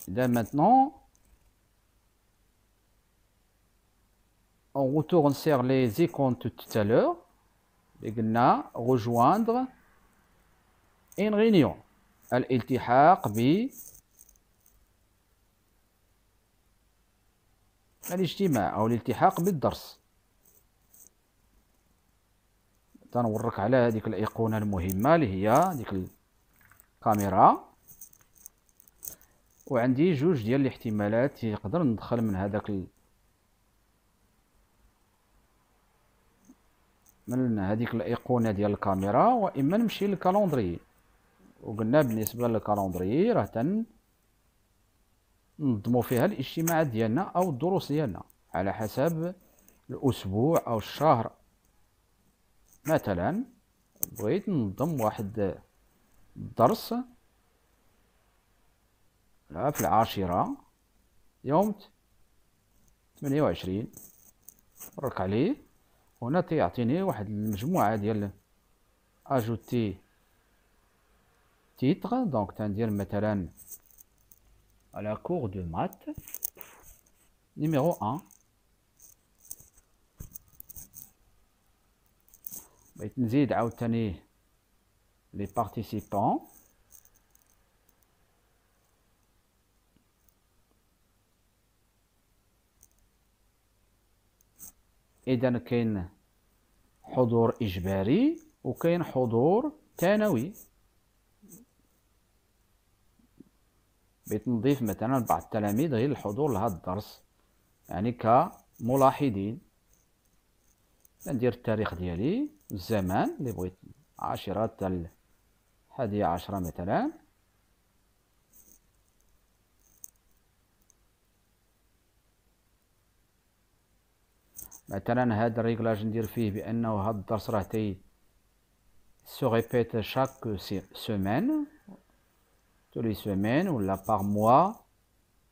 Là maintenant, on retourne sur les icônes de tout à l'heure. Et on a rejoindre une réunion. الالتحاق بالاجتماع أو الالتحاق بالدرس. تنورك على هذيك الأيقونة المهمة اللي هي هذيك الكاميرا، وعندي جوج ديال الاحتمالات يقدر ندخل من هذاك من هذيك الأيقونة ديال الكاميرا، وإما نمشي للكالندري. وقلنا بالنسبة للكالندري راه ننظمو فيها الاجتماعات ديالنا أو الدروس ديالنا على حسب الأسبوع أو الشهر. مثلا بغيت ننظم واحد الدرس في العاشرة يوم 28، نبرك عليه. هنا تيعطيني واحد المجموعة ديال اجوتي تيتر. دونك تندير مثلا على كور دو مات نيميرو 1. بغيت نزيد عاوتاني لي بارتيسيبون. اذا كاين حضور اجباري وكاين حضور ثانوي. بغيت نضيف مثلا بعض التلاميذ غير الحضور لهذا الدرس، يعني كملاحظين. ندير التاريخ ديالي، الزمان اللي بغيت 10 حتى 11 مثلا. مثلا هذا الريغلاج ندير فيه بانه هذا الدرس راه se répète chaque semaine, tous les semaines ولا par mois.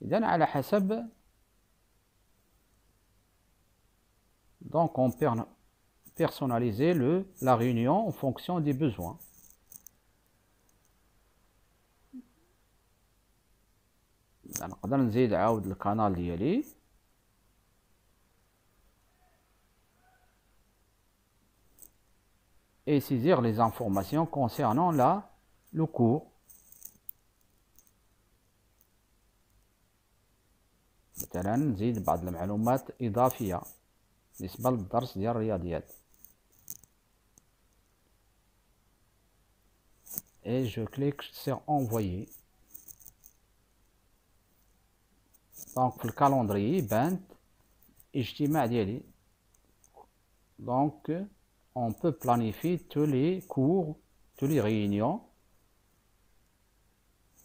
إذن على حسب. Donc on peut personnaliser la réunion en fonction des besoins. نقدر نزيد عاود القناة ديالي. Et saisir les informations concernant le cours. مثلا نزيد بعض المعلومات إضافية بالنسبة للدرس ديال الرياضيات. Et je clique sur envoyer. دونك في الكالندري بانت اجتماع ديالي. Donc on peut planifier tous les cours, tous les réunions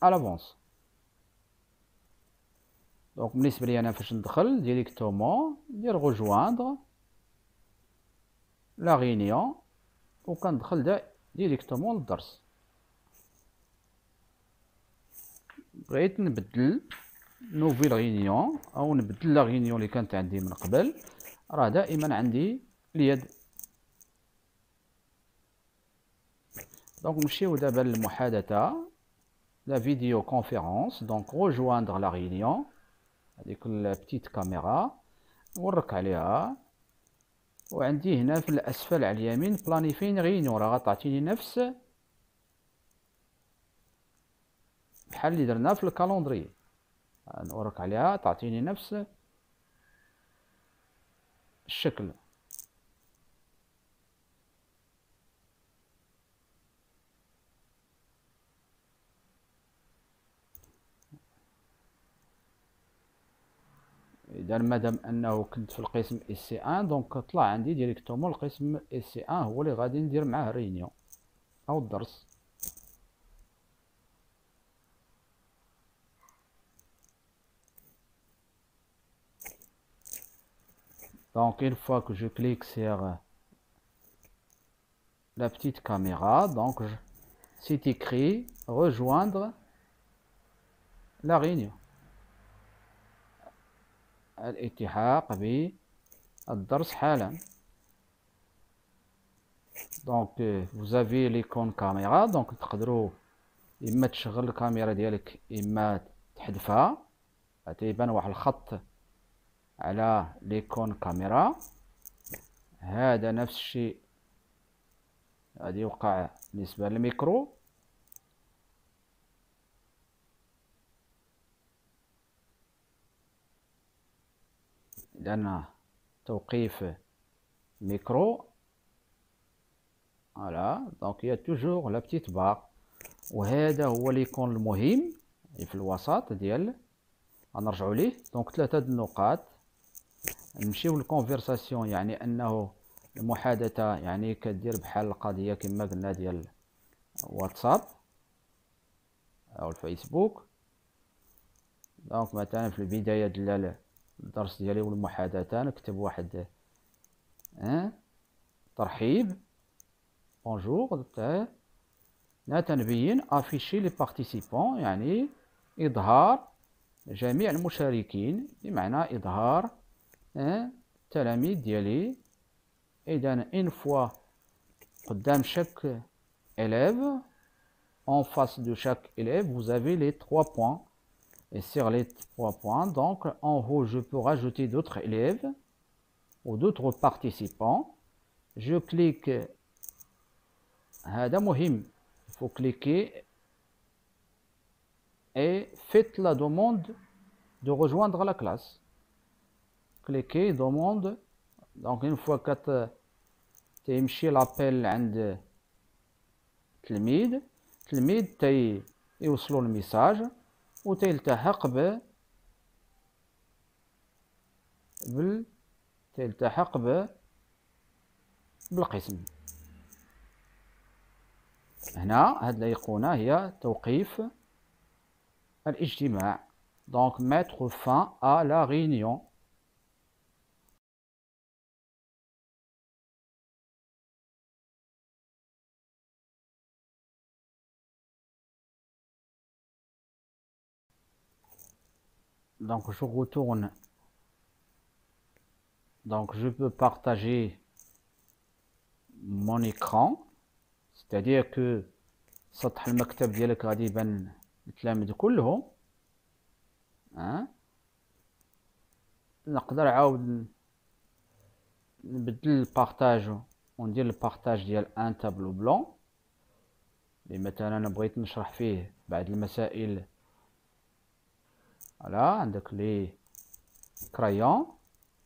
à l'avance. دونك بالنسبة لي أنا فاش ندخل ديريكتومون ندير rejoindre la réunion وكندخل ديريكتومون للدرس. بغيت نبدل نوفيل ريونيون او نبدل لا ريونيون اللي كانت عندي من قبل، راه دائما عندي اليد. دونك نمشيو دابا للمحادثه، لا فيديو كونفيرونس. دونك rejoindre la réunion، هذيك البتيت كاميرا نورك عليها. وعندي هنا في الاسفل على اليمين بلانيفين ريونيون، راه غتعطيني نفس بحال اللي درنا في الكالندري. نورك عليها تعطيني نفس الشكل. اذا مادام انه كنت في القسم اس سي 1 دونك طلع عندي ديريكتومون القسم اس سي 1 هو اللي غادي ندير معاه ريونيون او الدرس. Donc une fois que je clique sur la petite caméra, donc c'est écrit rejoindre la réunion. الالتحاق بالدرس حالا. Donc vous avez l'icône caméra، donc تقدروا اما تشغل الكاميرا ديالك اما تحذفها تيبان واحد الخط على ليكون كاميرا. هذا نفس الشيء غادي يوقع بالنسبة للميكرو. لأن توقيف ميكرو فوالا دونك هي توجور لا بتيت بار. وهذا هو ليكون المهم في الوسط ديال غنرجعوا ليه. دونك 3 النقاط. نمشيو للكونفرساسيون، يعني انه المحادثه يعني كدير بحال القضيه كما قلنا ديال واتساب او الفيسبوك. دونك مثلا في البدايه ديال الدرس ديالي والمحادثه نكتب واحد ترحيب بونجور تاع تنبين افيشي لي بارتيسيبون، يعني اظهار جميع المشاركين، بمعنى اظهار التلاميذ ديالي. اذا ان فوا قدام شاك élève, en face de chaque élève vous avez les 3 points, et sur les 3 points donc en haut je peux rajouter d'autres élèves ou d'autres participants. Je clique, هذا مهم، il faut cliquer et faites la demande de rejoindre la classe. Cliquez demande. Donc une fois que تيمشي لابيل عند التلميذ يوصلوا الميساج وتلتحق بالقسم. هنا هاد الايقونه هي توقيف الاجتماع. donc mettre fin à la réunion. Donc je retourne, donc je peux partager mon écran, c'est-à-dire que سطح المكتب ديالك غادي يبان التلاميذ كلهم. نقدر عاود نبدل البارطاج وندير البارطاج ديال ان تابلو بلون اللي مثلا انا بغيت نشرح فيه بعض المسائل. Voilà, عندك les crayons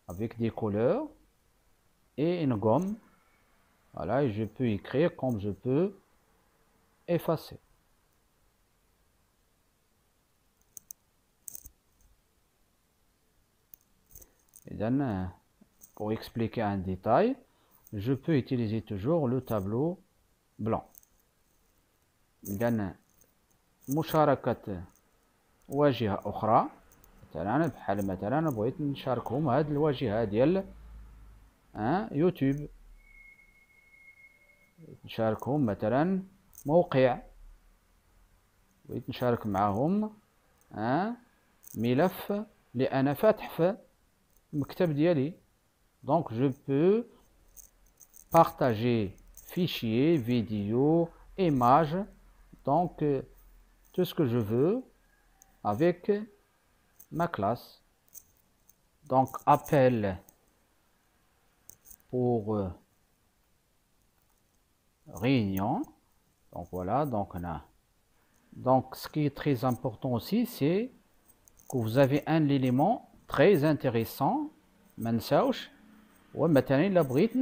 avec des couleurs et une gomme. Voilà, et je peux écrire comme je peux effacer. Et then, pour expliquer un détail, je peux utiliser toujours le tableau blanc. إذن مشاركة واجهة أخرى، مثلا بحال مثلا بغيت نشاركهم هاد الواجهة ديال يوتيوب، نشاركهم مثلا موقع، بغيت نشارك معهم ملف اللي أنا فاتح في المكتب ديالي. donc je peux partager fichier, vidéo, image, donc tout ce que je veux avec ma classe. Donc appel pour réunion. Donc voilà, donc on a. Donc ce qui est très important aussi, c'est que vous avez un élément très intéressant. منساوش ومثلا إلا بغيت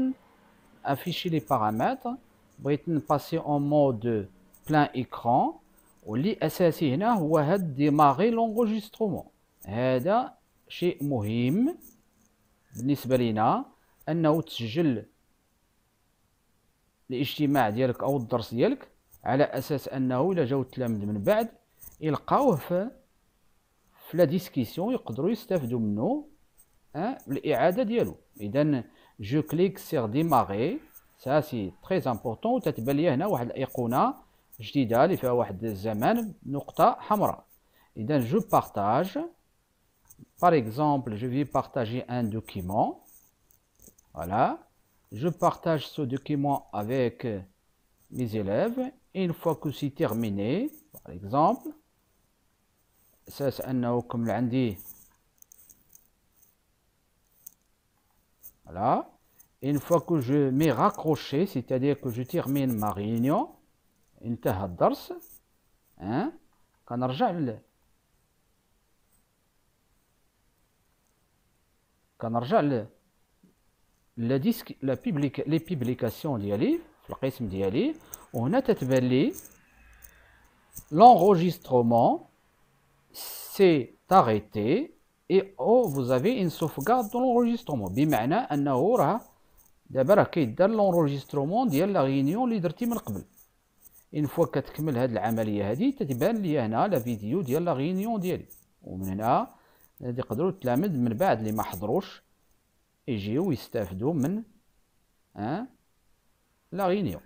afficher les paramètres، بغيت نباسي en mode plein écran، واللي اساسي هنا هو هاد ديماغي لونغوجيسترومون. هذا شيء مهم بالنسبه لينا، انه تسجل الاجتماع ديالك او الدرس ديالك على اساس انه الا جاو التلاميذ من بعد يلقاوه في لا ديسكسيون، يقدروا يستافدوا منه بالاعاده ديالو. اذا جو كليك سير ديماغي، سا سي تري امبورطون، وتتبان لي هنا واحد الايقونه جديده اللي فيها واحد الزمان نقطه حمراء. اذا جو بارطاج par exemple, je vais partager un document. Voilà, je partage ce document avec mes élèves et une fois que c'est terminé, par exemple, أساس أنه كم عندي voilà. Une fois que je m'ai raccroché, c'est-à-dire que je termine ma réunion, انتهى الدرس. كنرجع لي بيبليكاسيون ديالي في القسم ديالي، وهنا تتبان لي l'enregistrement s'est arrêté et oh vous avez une sauvegarde dans l'enregistrement، بمعنى انه راه دابا راه كيدار l'enregistrement ديال لا ريونيون اللي درتي من قبل. ان فوا كتكمل هاد العمليه هادي تتبان لي هنا لا فيديو ديال لا ريونيون ديالي، ومن هنا يقدروا التلاميذ من بعد اللي ما حضروش يجيو يستافدوا من لا ريونيون.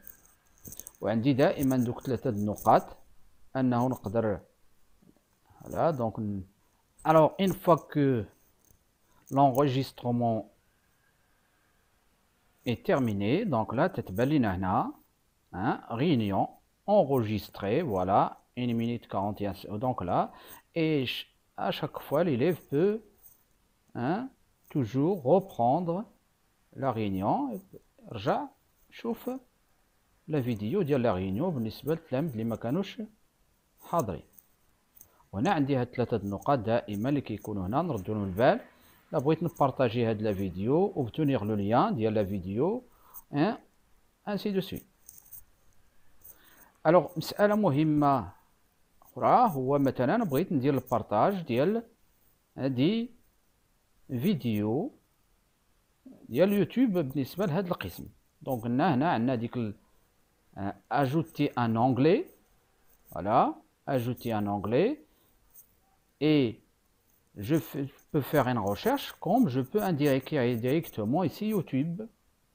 وعندي دائما دوك 3 النقاط انه نقدر voilà donc alors une fois que l'enregistrement est terminé, donc là تتبان لينا هنا réunion enregistrée, voilà 1 minute 41 donc là, et à chaque fois l'élève peut toujours reprendre la réunion. رجع شوف لا فيديو ديال لا ريونيون بالنسبه للتلاميذ اللي ما كانوش حاضرين. وهنا عندي هاد 3 النقاط دائما اللي كيكونوا هنا نردو لهم البال. لا بغيت نبارطاجي هاد لا فيديو اوبتونيغ لو ليان ديال لا فيديو انسي دو سويت. الوغ مساله مهمه اخرى هو مثلا بغيت ندير البارطاج ديال هادي فيديو ديال يوتيوب بالنسبه لهاد القسم. دونك قلنا هنا عندنا ديك ajouter un onglet, voilà, ajouter un onglet, et je peux faire une recherche comme je peux indiquer directement ici YouTube.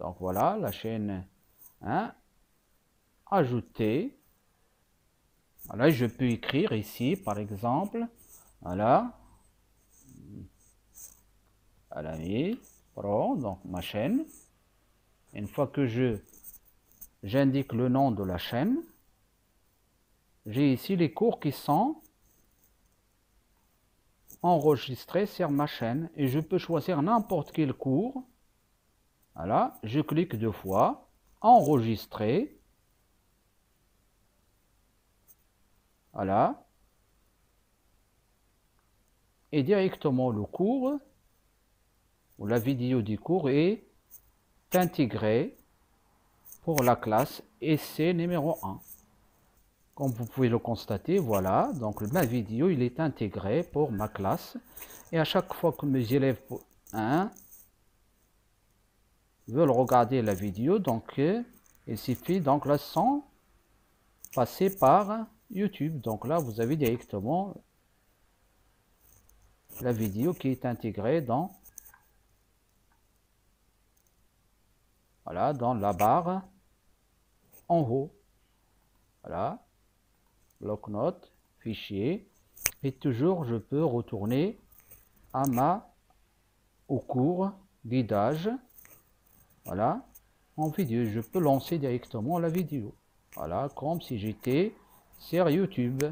Donc voilà la chaîne ajouter. Voilà, je peux écrire ici par exemple, voilà, Alami Pro, donc ma chaîne. Une fois que j'indique le nom de la chaîne, j'ai ici les cours qui sont enregistrés sur ma chaîne et je peux choisir n'importe quel cours. Voilà, je clique 2 fois, enregistrer. Voilà. Et directement le cours ou la vidéo du cours est intégrée pour la classe essai numéro 1. Comme vous pouvez le constater, voilà, donc ma vidéo il est intégré pour ma classe, et à chaque fois que mes élèves veulent regarder la vidéo, donc il suffit donc là sans passer par YouTube. Donc là vous avez directement la vidéo qui est intégrée dans voilà, dans la barre en haut. Voilà, bloc-notes, fichier, et toujours je peux retourner au cours guidage. Voilà, en vidéo, je peux lancer directement la vidéo. Voilà, comme si j'étais sur YouTube.